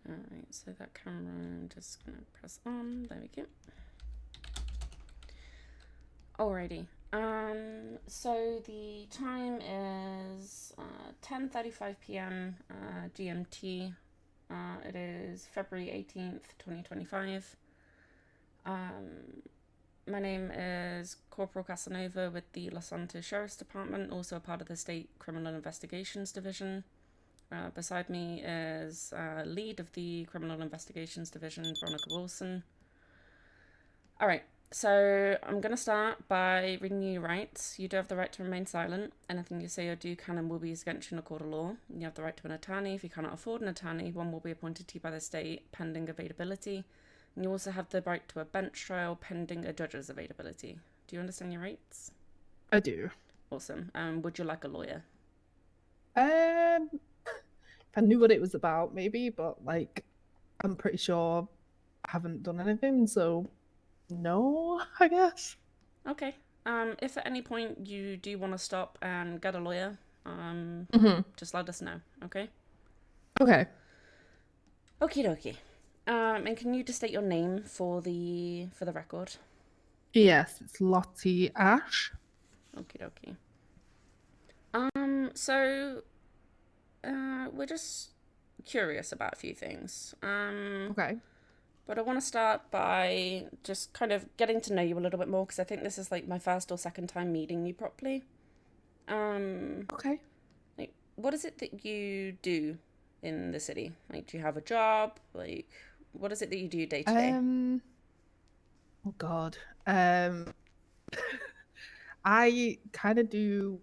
Alright, so that camera, I'm just gonna press on. There we go. Alrighty. So the time is 10:35 p.m. GMT. It is February 18th, 2025. My name is Corporal Casanova with the Los Santos Sheriff's Department, also a part of the State Criminal Investigations Division. Beside me is lead of the Criminal Investigations Division, Veronica Wilson. All right, so I'm going to start by reading you your rights. You do have the right to remain silent. Anything you say or do can and will be used against you in a court of law. You have the right to an attorney. If you cannot afford an attorney, one will be appointed to you by the state pending availability. And you also have the right to a bench trial pending a judge's availability. Do you understand your rights? I do. Awesome. Would you like a lawyer? If I knew what it was about, maybe, but like, I'm pretty sure I haven't done anything, so no, I guess. Okay. If at any point you do want to stop and get a lawyer, just let us know, okay? Okay. Okie dokie. And can you just state your name for the record? Yes, it's Lottie Ash. Okie dokie. So we're just curious about a few things. Okay. But I want to start by just kind of getting to know you a little bit more because I think this is like my first or second time meeting you properly. Okay. Like, what is it that you do in the city? Like, do you have a job? Like, what is it that you do day to day? Oh God. I kind of do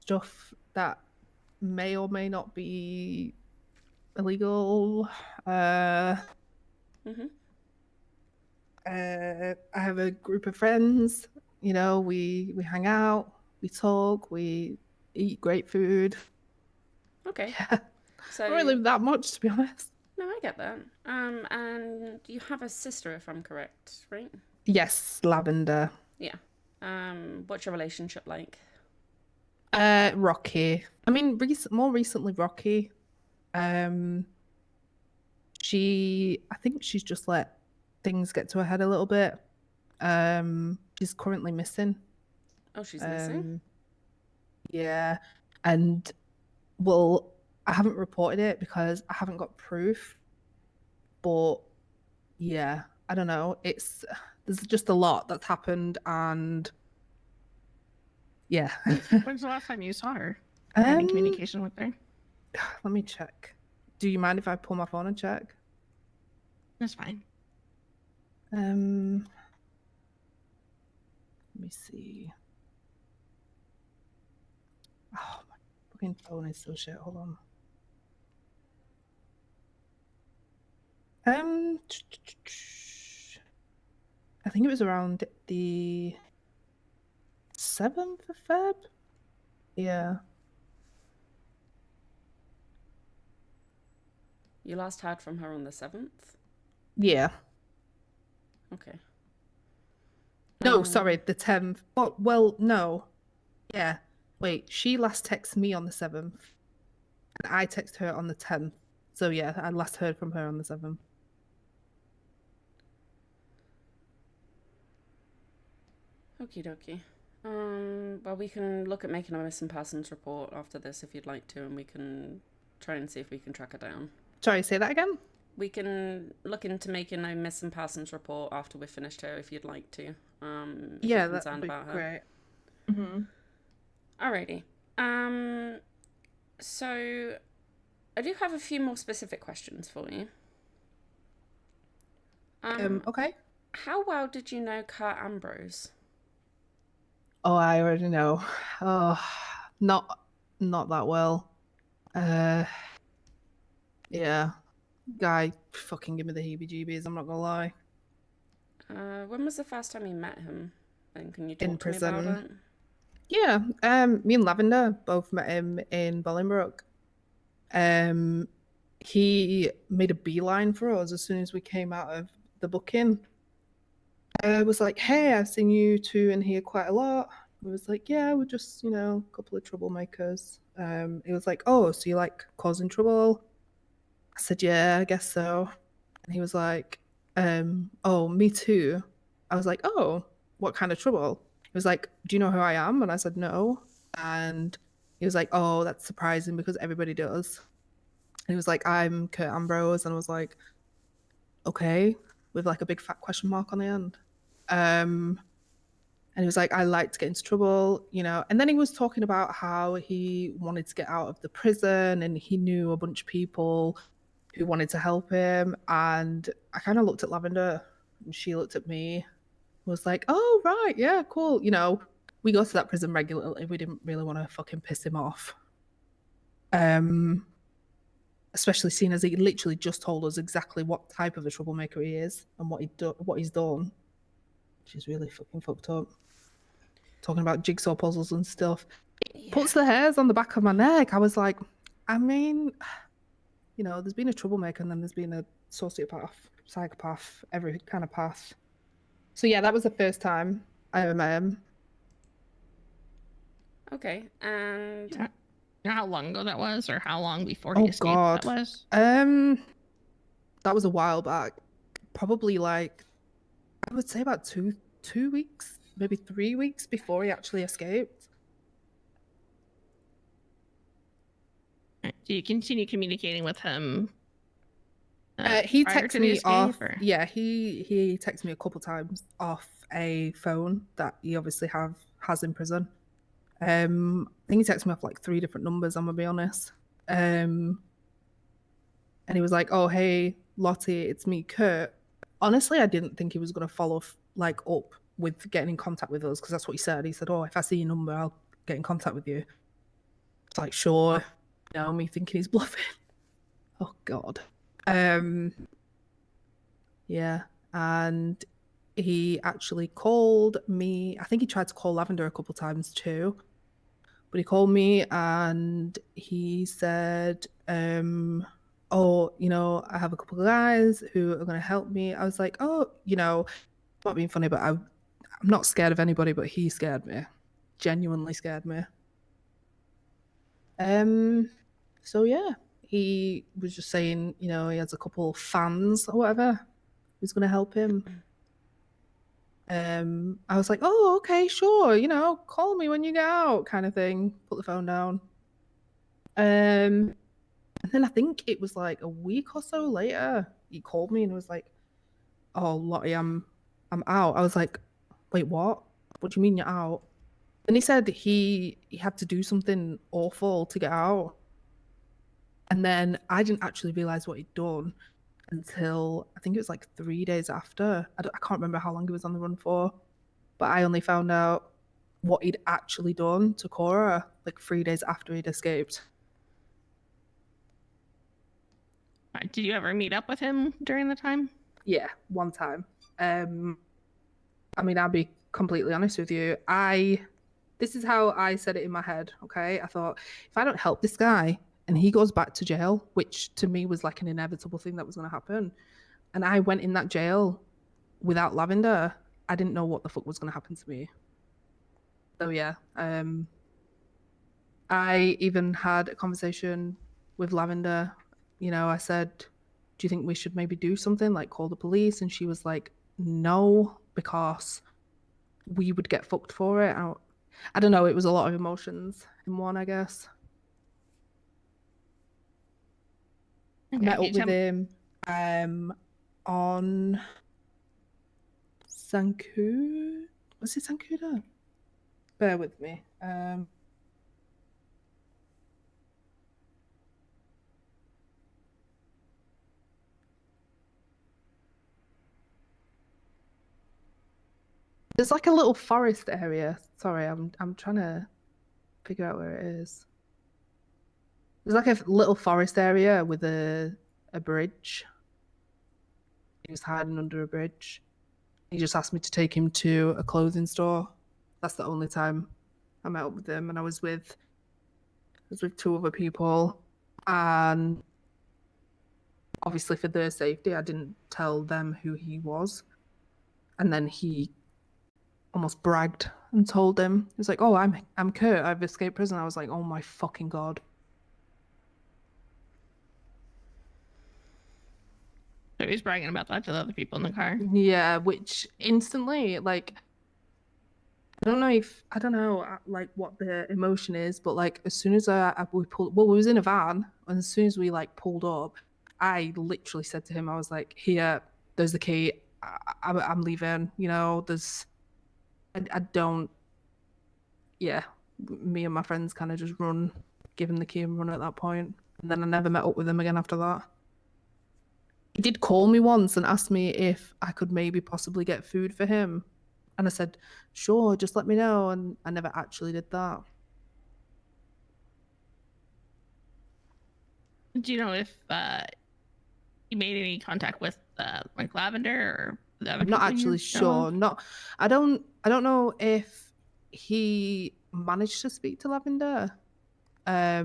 stuff that may or may not be illegal. Mm-hmm. I have a group of friends. You know, we hang out, we talk, we eat great food. Okay. Yeah, So, not really that much, to be honest. no, I get that. And you have a sister, if I'm correct, right? Yes, lavender. Yeah. What's your relationship like? Rocky. I mean, more recently, Rocky. Um, I think she's just let things get to her head a little bit. She's currently missing. Oh, she's missing? Um, yeah, and well, I haven't reported it because I haven't got proof. But yeah, I don't know. There's just a lot that's happened, and yeah. When's the last time you saw her? Any Um, communication with her? let me check. Do you mind if I pull my phone and check? That's fine. Let me see. Oh, my fucking phone is so shit. Hold on. I think it was around the 7th of Feb. Yeah. You last heard from her on the 7th? Yeah. Okay. No, sorry, the 10th. Oh, well, no. Yeah. Wait, she last texted me on the 7th. And I texted her on the 10th. So yeah, I last heard from her on the 7th. Okie dokie. Well, we can look at making a missing persons report after this if you'd like to, and we can try and see if we can track her down. Sorry, say that again? We can look into making a missing persons report after we've finished her if you'd like to. Yeah, that'd be great. Mm-hmm. Alrighty. So I do have a few more specific questions for you. Okay. How well did you know Kurt Ambrose? Oh, I already know. Oh, not that well. Yeah. Guy fucking give me the heebie-jeebies, I'm not gonna lie. When was the first time you met him? And can you In talk to me about prison. it? Yeah, me and Lavender both met him in Bolingbroke. He made a beeline for us as soon as we came out of the booking. Was like, hey, I've seen you two in here quite a lot. I was like, yeah, we're just, a couple of troublemakers. He was like, oh, so you like causing trouble? I said, yeah, I guess so. And he was like, oh, me too. I was like, oh, what kind of trouble? He was like, do you know who I am? And I said, no. And he was like, oh, that's surprising because everybody does. And he was like, I'm Kurt Ambrose. And I was like, okay, with like a big fat question mark on the end. And he was like, I like to get into trouble, you know. And then he was talking about how he wanted to get out of the prison and he knew a bunch of people who wanted to help him. And I kind of looked at Lavender and she looked at me, was like, oh, right, yeah, cool. You know, we go to that prison regularly. We didn't really want to fucking piss him off. Especially seeing as he literally just told us exactly what type of a troublemaker he is and what he's done, which is really fucking fucked up. Talking about jigsaw puzzles and stuff. It puts the hairs on the back of my neck. I was like, I mean, you know, there's been a troublemaker and then there's been a sociopath, psychopath, every kind of path. So yeah, that was the first time I ever met him. Okay, and You know how long ago that was, or how long before he escaped that was? That was a while back. Probably like, I would say about two weeks, maybe 3 weeks before he actually escaped. Do you continue communicating with him? He texted me off. Or? Yeah, he texted me a couple times off a phone that he obviously has in prison. I think he texted me off like 3 different numbers. I'm gonna be honest. And he was like, "Oh, hey, Lottie, it's me, Kurt." Honestly, I didn't think he was gonna follow like up with getting in contact with us because that's what he said. He said, "Oh, if I see your number, I'll get in contact with you." It's like, sure. You know, me thinking he's bluffing. Oh God. Yeah, and he actually called me. I think he tried to call Lavender a couple times too, but he called me and he said, "Oh, you know, I have a couple of guys who are going to help me." I was like, "Oh, you know, not being funny, but I'm not scared of anybody, but he scared me, genuinely scared me." So yeah, he was just saying, you know, he has a couple fans or whatever who's going to help him. I was like, oh, okay, sure, you know, call me when you get out, kind of thing. Put the phone down. And then I think it was like a week or so later, he called me and was like, "Oh, Lottie, I'm out." I was like, "Wait, what? What do you mean you're out?" And he said he had to do something awful to get out. And then I didn't actually realize what he'd done until I think it was like 3 days after. I can't remember how long he was on the run for, but I only found out what he'd actually done to Cora like 3 days after he'd escaped. Did you ever meet up with him during the time? Yeah, one time. I mean, I'll be completely honest with you. This is how I said it in my head, okay? I thought, if I don't help this guy and he goes back to jail, which to me was like an inevitable thing that was going to happen, and I went in that jail without Lavender, I didn't know what the fuck was going to happen to me. So yeah, I even had a conversation with Lavender. You know, I said, "Do you think we should maybe do something like call the police?" And she was like, "No, because we would get fucked for it." I don't know. It was a lot of emotions in one, I guess. Okay, I met up with him on Sanku. Was it Sankuda? Bear with me. There's like a little forest area. Sorry, I'm trying to figure out where it is. There's like a little forest area with a bridge. He was hiding under a bridge. He just asked me to take him to a clothing store. That's the only time I met up with him, and I was with 2 other people, and obviously for their safety, I didn't tell them who he was. And then he almost bragged and told them. He was like, "Oh, I'm Kurt. I've escaped prison." I was like, "Oh my fucking God." he was bragging about that to the other people in the car. Yeah, which instantly, like, I don't know, like, what the emotion is, but like, as soon as we pulled, well, we was in a van, and as soon as we like pulled up, I literally said to him, I was like, "Here, there's the key. I'm leaving. You know, I don't. Yeah, me and my friends kind of just give him the key and run at that point, and then I never met up with him again after that. He did call me once and asked me if I could maybe possibly get food for him. And I said, sure, just let me know. And I never actually did that. Do you know if he made any contact with like Lavender or the other I'm not people you actually know sure. of? I don't know if he managed to speak to Lavender. I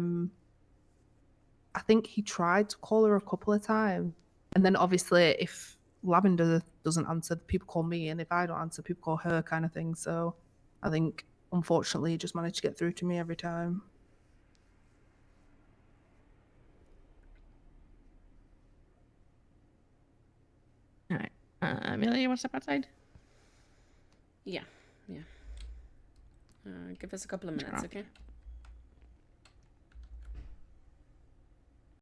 think he tried to call her a couple of times. And then obviously if Lavender doesn't answer, people call me, and if I don't answer, people call her, kind of thing. So I think unfortunately he just managed to get through to me every time. All right. Amelia, you want to step outside? Yeah. Give us a couple of minutes, okay?